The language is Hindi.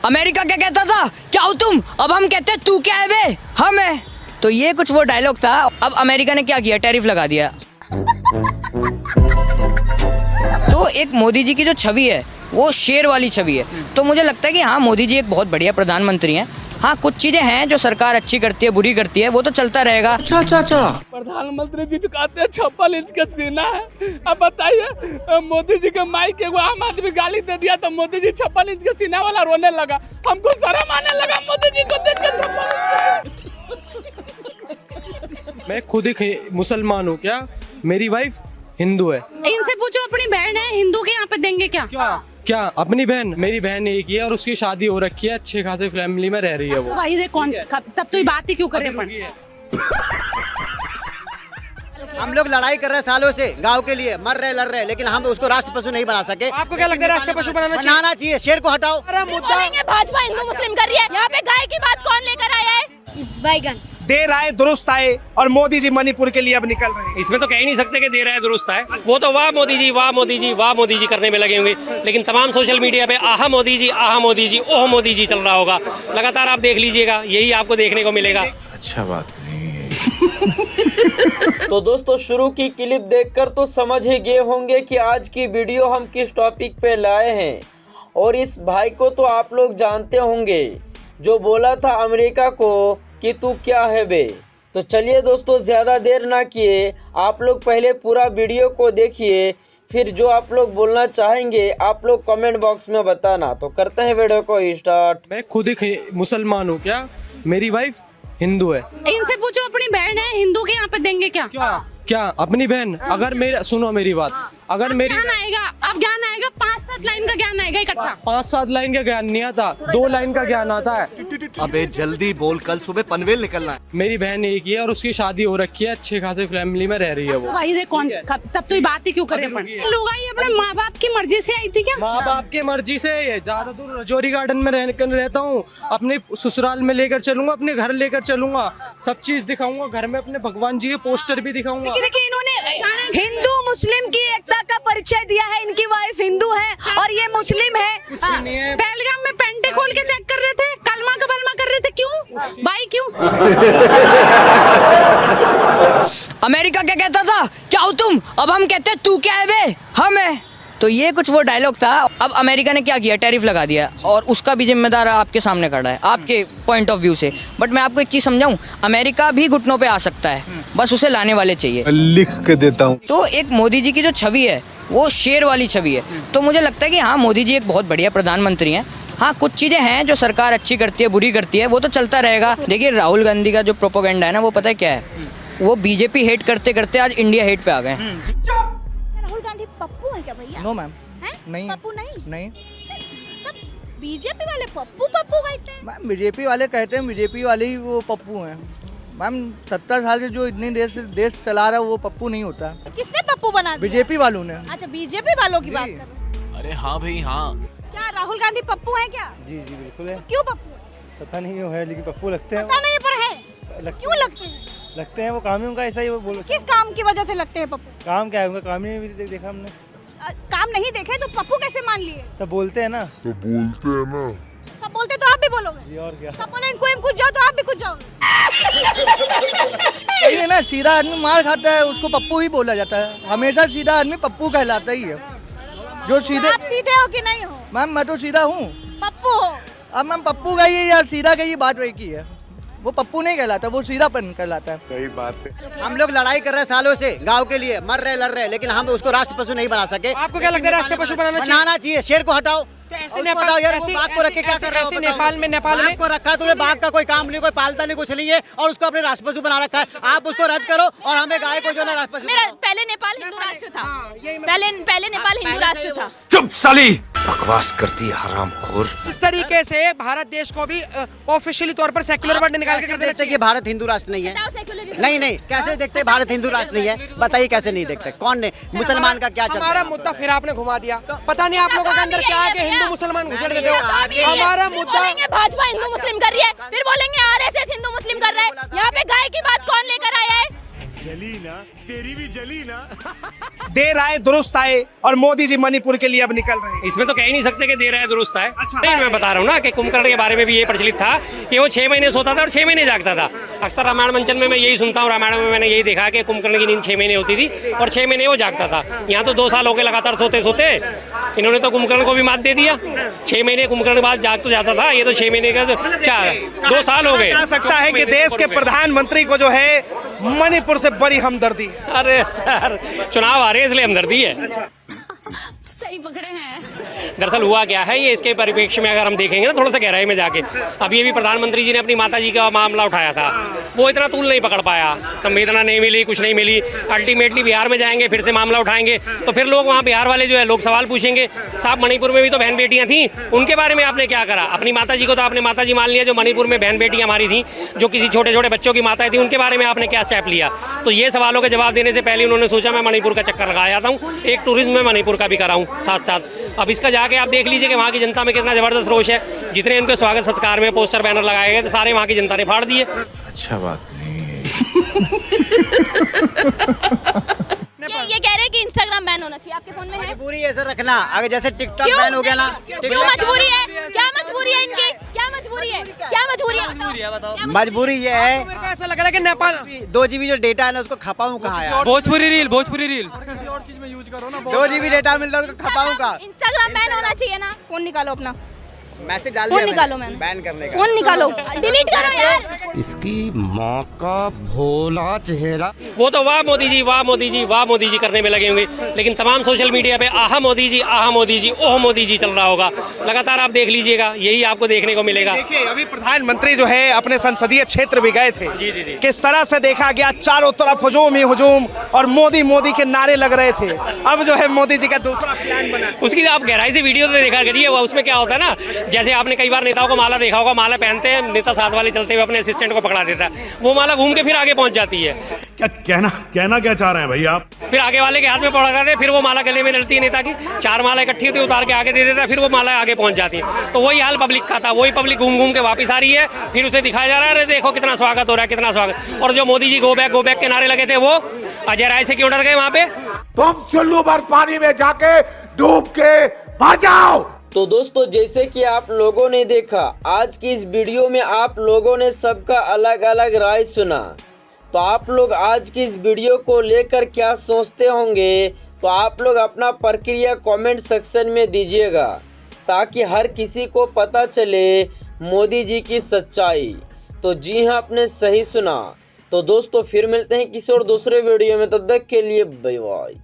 अमेरिका क्या कहता था, क्या हो तुम, अब हम कहते तू क्या है बे, हम है। तो ये कुछ वो डायलॉग था। अब अमेरिका ने क्या किया, टैरिफ लगा दिया। तो एक मोदी जी की जो छवि है वो शेर वाली छवि है। तो मुझे लगता है कि हाँ, मोदी जी एक बहुत बढ़िया प्रधानमंत्री हैं। हाँ, कुछ चीजें हैं जो सरकार अच्छी करती है, बुरी करती है, वो तो चलता रहेगा। अच्छा। प्रधानमंत्री जी कहते हैं 56 इंच का सीना है। अब बताइए, मोदी जी के माइक एगो आम आदमी गाली दे दिया तो मोदी जी 56 इंच का सीना वाला रोने लगा। हमको शर्म आने लगा मोदी जी को देख के। 56 मैं खुद ही मुसलमान हूँ, क्या मेरी वाइफ हिंदू है। इनसे पूछो, अपनी बहन है हिंदू के यहाँ पे देंगे क्या? क्या अपनी बहन? मेरी बहन एक ही है और उसकी शादी हो रखी है, अच्छे खासे फैमिली में रह रही है वो। भाई देख कौन, तब तो ये बात ही क्यों करे अपन? हम लोग लड़ाई कर रहे हैं सालों से गांव के लिए, मर रहे लड़ रहे, लेकिन हम उसको राष्ट्र पशु नहीं बना सके। आपको क्या लगता है राष्ट्र पशु बनाना चाहिए? शेर को हटाओ। भाजपा हिंदू मुस्लिम कर रही है, यहाँ पे गाय की बात कौन लेकर आया है? बैगन दे रहा है, दुरुस्त आए, और मोदी जी मणिपुर के लिए अब निकल रहे हैं। इसमें तो कह ही नहीं सकते कि दे रहा है दुरुस्त है। वो तो वाह मोदी जी, वाह मोदी जी, वाह मोदी जी करने में लगे होंगे, लेकिन तमाम सोशल मीडिया पे आहा मोदी जी, आहा मोदी जी, ओह मोदी जी चल रहा होगा। लगातार आप देख लीजिएगा, यही आपको देखने को मिलेगा। अच्छा बात नहीं है। तो दोस्तों, शुरू की क्लिप देखकर तो समझ ही गए होंगे कि आज की वीडियो हम किस टॉपिक पे लाए हैं। और इस भाई को तो आप लोग जानते होंगे, जो बोला था अमेरिका को कि तू क्या है बे। तो चलिए दोस्तों, ज़्यादा देर ना किए, आप लोग पहले पूरा वीडियो को देखिए, फिर जो आप लोग बोलना चाहेंगे आप लोग कमेंट बॉक्स में बताना। तो करते हैं वीडियो को स्टार्ट। मैं खुद ही मुसलमान हूँ, क्या मेरी वाइफ हिंदू है। इनसे पूछो, अपनी बहन है हिंदू के यहाँ पे देंगे क्या? क्या अपनी बहन? अगर मेरा सुनो मेरी बात, अगर मेरी ज्ञान आएगा, अब ज्ञान आएगा, 5-7 लाइन का ज्ञान आएगा इकट्ठा। 5-7 लाइन का ज्ञान नहीं आता, 2 लाइन का ज्ञान आता है। अबे जल्दी बोल, कल सुबह पनवेल निकलना है। मेरी बहन एक ही है और उसकी शादी हो रखी है, अच्छे खासे फैमिली में रह रही है वो। भाई देख कौन, तब तो ये बात ही क्यों करे अपन? लुगाई अपने माँ बाप की मर्जी से आई थी क्या? माँ बाप की मर्जी से। ज्यादा दूर रजौरी गार्डन में रहता हूँ, अपने ससुराल में लेकर चलूंगा, अपने घर लेकर चलूंगा, सब चीज दिखाऊंगा, घर में अपने भगवान जी के पोस्टर भी दिखाऊंगा। देखिए, इन्होंने हिंदू मुस्लिम की एकता का परिचय दिया है। इनकी वाइफ हिंदू है और ये मुस्लिम है। पहलगाम में पेंटे खोल के चेक कर रहे थे, कलमा का बलमा कर रहे थे, क्यों भाई क्यों? अमेरिका क्या कहता था, क्या हो तुम, अब हम कहते तू क्या है बे, हम है। तो ये कुछ वो डायलॉग था। अब अमेरिका ने क्या किया, टैरिफ लगा दिया, और उसका भी जिम्मेदार आपके सामने खड़ा है, आपके पॉइंट ऑफ व्यू से। बट मैं आपको एक चीज समझाऊं, अमेरिका भी घुटनों पे आ सकता है, बस उसे लाने वाले चाहिए। लिख के देता हूँ। तो एक मोदी जी की जो छवि है वो शेर वाली छवि है। तो मुझे लगता है कि हाँ, मोदी जी एक बहुत बढ़िया प्रधानमंत्री हैं। हाँ, कुछ चीज़ें हैं जो सरकार अच्छी करती है, बुरी करती है, वो तो चलता रहेगा। देखिए, राहुल गांधी का जो प्रोपोगेंडा है ना, वो पता है क्या है, वो बीजेपी हेट करते करते आज इंडिया हेट पे आ गए। राहुल गांधी पप्पू है क्या भैया? नो मैम, नहीं पप्पू नहीं। नहीं। बीजेपी वाले पप्पू कहते हैं। मैम बीजेपी वाले कहते हैं, बीजेपी वाले ही वो पप्पू हैं। मैम 70 साल से जो इतने देश चला रहा है वो पप्पू नहीं होता। किसने पप्पू बना दिया? बीजेपी वालों ने। अच्छा, बीजेपी वालों की बात कर रहे हैं। अरे हाँ भाई हाँ। क्या राहुल गांधी पप्पू है क्या? जी बिल्कुल है। क्यों पप्पू है? पता नहीं है, लेकिन पप्पू लगते हैं। पता नहीं पर है। क्यों लगते हैं? लगते हैं, वो काम ही उनका ऐसा ही, वो बोलो। किस काम की वजह से लगते हैं पप्पू? काम क्या है उनका, काम ही नहीं देखा हमने। काम नहीं देखे तो पप्पू कैसे मान लिए? सब बोलते हैं ना। सब बोलते तो आप भी बोलोगे? जी, और क्या। सब बोले कोई कुछ जाओ तो आप भी कुछ जाओगे। सही है ना, सीधा आदमी मार खाता है उसको पप्पू ही बोला जाता है। हमेशा सीधा आदमी पप्पू कहलाता ही है। जो सीधे, आप सीधे हो कि नहीं हो? मैम मैं तो सीधा हूँ। पप्पू हो? अब मैम पप्पू का ही या सीधा का ही बात वही की है। वो पप्पू नहीं कहलाता, वो सीधापन कहलाता है। सही बात है। हम लोग लड़ाई कर रहे हैं सालों से गांव के लिए, मर रहे लड़ रहे, लेकिन हम उसको राष्ट्र पशु नहीं बना सके। आपको क्या लगता है राष्ट्र पशु बनाना चाहिए? शेर को हटाओ। बाघ को रख के क्या कर रहे हो? नेपाल में को रखा तुमने, बाघ का कोई काम नहीं, कोई पालता नहीं, कुछ नहीं है, और उसको अपने राष्ट्र पशु बना रखा है। आप उसको रद्द करो और हमें गाय को जो है राष्ट्र पशु। मेरा पहले नेपाल हिंदू राष्ट्र था। पहले नेपाल हिंदू राष्ट्र था। चुप साली, बकवास करती है हरामखोर। इस तरीके से भारत देश को भी ऑफिशियली तौर पर सेक्युलर वर्ड निकाल के देखते कि भारत हिंदू राष्ट्र नहीं है। नहीं, कैसे देखते भारत हिंदू राष्ट्र नहीं है? बताइए कैसे नहीं देखते? कौन ने? मुसलमान का क्या चलता है? हमारा मुद्दा फिर आपने घुमा दिया। पता नहीं आप लोगों के अंदर क्या है कि हिंदू मुसलमान घुसड़ देते हो। हमारा मुद्दा, भाजपा हिंदू मुस्लिम कर रही है, फिर बोलेंगे आरएसएस हिंदू मुस्लिम कर रहा है। यहाँ पे गाय की बात कौन लेकर आया है? जली ना, तेरी भी जली ना। देर आए दुरुस्त आए और मोदी जी मणिपुर के लिए अब निकल रहे हैं। इसमें तो कह ही नहीं सकते कि दे रहा है दुरुस्त है। नहीं, मैं बता रहा हूँ ना कि कुंभकर्ण के बारे में भी ये प्रचलित था कि वो 6 महीने सोता था और 6 महीने जागता था। अक्सर रामायण मंचन में मैं यही सुनता हूँ, रामायण में मैंने यही देखा कि कुंभकर्ण की नींद 6 महीने होती थी और 6 महीने वो जागता था। यहाँ तो 2 साल हो गए लगातार सोते सोते, इन्होंने तो कुंभकर्ण को भी मात दे दिया। 6 महीने कुंभकर्ण बाद जाग तो जाता था, ये तो 6 महीने का 2 साल हो गए। कह सकता है कि देश के प्रधानमंत्री को जो है मणिपुर से बड़ी हमदर्दी। अरे सर, चुनाव आ रहे हैं इसलिए हमदर्दी है। सही पकड़े हैं। दरअसल हुआ क्या है, ये इसके परिप्रेक्ष्य में अगर हम देखेंगे ना थोड़ा सा गहराई में जाके, अब ये भी प्रधानमंत्री जी ने अपनी माता जी का मामला उठाया था, वो इतना तूल नहीं पकड़ पाया, संवेदना नहीं मिली, कुछ नहीं मिली। अल्टीमेटली बिहार में जाएंगे, फिर से मामला उठाएंगे, तो फिर लोग वहाँ बिहार वाले जो है लोग सवाल पूछेंगे, साहब मणिपुर में भी तो बहन बेटियाँ थी, उनके बारे में आपने क्या करा? अपनी माता जी को तो आपने माता जी मान लिया, जो मणिपुर में बहन बेटियाँ हमारी थी, जो किसी छोटे छोटे बच्चों की माताएं थी, उनके बारे में आपने क्या स्टेप लिया? तो ये सवालों के जवाब देने से पहले उन्होंने सोचा मैं मणिपुर का चक्कर लगा जाता हूँ, एक टूरिज्म में मणिपुर का भी कराऊँ साथ साथ। अब इसका जाके आप देख लीजिए कि वहाँ की जनता में कितना जबरदस्त रोष है। जितने उनके स्वागत सत्कार में पोस्टर बैनर लगाए गए थे, सारे वहाँ की जनता ने फाड़ दिए। अच्छा बात नहीं है। ये कह रहे हैं कि इंस्टाग्राम बैन होना चाहिए, आपके फोन में है? मजबूरी है सर रखना, अगर जैसे टिकटॉक क्यों? बैन हो गया ना। क्यों मजबूरी है? क्या मजबूरी है इनकी? क्या मजबूरी है? क्या मजबूरी है बताओ? मजबूरी ये है, ऐसा लग रहा है कि नेपाल 2 GB जो डेटा है ना उसको खपाऊं कहाँ यार? भोजपुरी रील किसी और चीज में यूज करो ना। 2 GB डेटा मिलता है उसको खपाऊं का। इंस्टाग्राम बैन होना चाहिए ना। फोन निकालो अपना, मैसेज डाल फोन दिया निकालो मैंने मैंने। बैन करने का। फोन निकालो, डिलीट करो यार। इसकी माँ का भोला चेहरा। वो तो वाह मोदी जी, वाह मोदी जी, वाह मोदी जी करने में लगे होंगे, लेकिन तमाम सोशल मीडिया पे आहा मोदी जी, ओह मोदी जी चल रहा होगा। लगातार आप देख लीजिएगा, यही आपको देखने को मिलेगा। देखिए अभी प्रधानमंत्री जो है अपने संसदीय क्षेत्र भी गए थे, जी जी जी। किस तरह से देखा गया, चारों तरफ हुजूम ही हुजूम और मोदी मोदी के नारे लग रहे थे। अब जो है मोदी जी का दूसरा प्लान बना, उसकी आप गहराई से वीडियो से देखा करिए, उसमें क्या होता है ना, जैसे आपने कई बार नेताओं को माला देखा होगा, माला पहनते हैं, नेता साथ वाले चलते हुए अपने असिस्टेंट को पकड़ा देता है, वो माला घूम के फिर आगे पहुंच जाती है। क्या कहना क्या चाह रहे हैं भाई आप? फिर आगे वाले के हाथ में पकड़ा देते, फिर वो माला गले में डलती है नेता की, 4 माला इकट्ठी होती है, उतार के आगे दे देता है, फिर वो माला आगे पहुंच जाती है। तो वही हाल पब्लिक का था, वही पब्लिक घूम घूम के वापस आ रही है, फिर उसे दिखाया जा रहा है, अरे देखो कितना स्वागत हो रहा है, कितना स्वागत। और जो मोदी जी गो बैक के नारे लगे थे, वो अजय राय से क्यों डर गए वहां पे? तुम चुल्लू भर पानी में जाके डूब के मर जाओ। तो दोस्तों जैसे कि आप लोगों ने देखा, आज की इस वीडियो में आप लोगों ने सबका अलग अलग राय सुना। तो आप लोग आज की इस वीडियो को लेकर क्या सोचते होंगे, तो आप लोग अपना प्रक्रिया कमेंट सेक्शन में दीजिएगा, ताकि हर किसी को पता चले मोदी जी की सच्चाई। तो जी हाँ, आपने सही सुना। तो दोस्तों फिर मिलते हैं किसी और दूसरे वीडियो में, तब तक के लिए बाय बाय।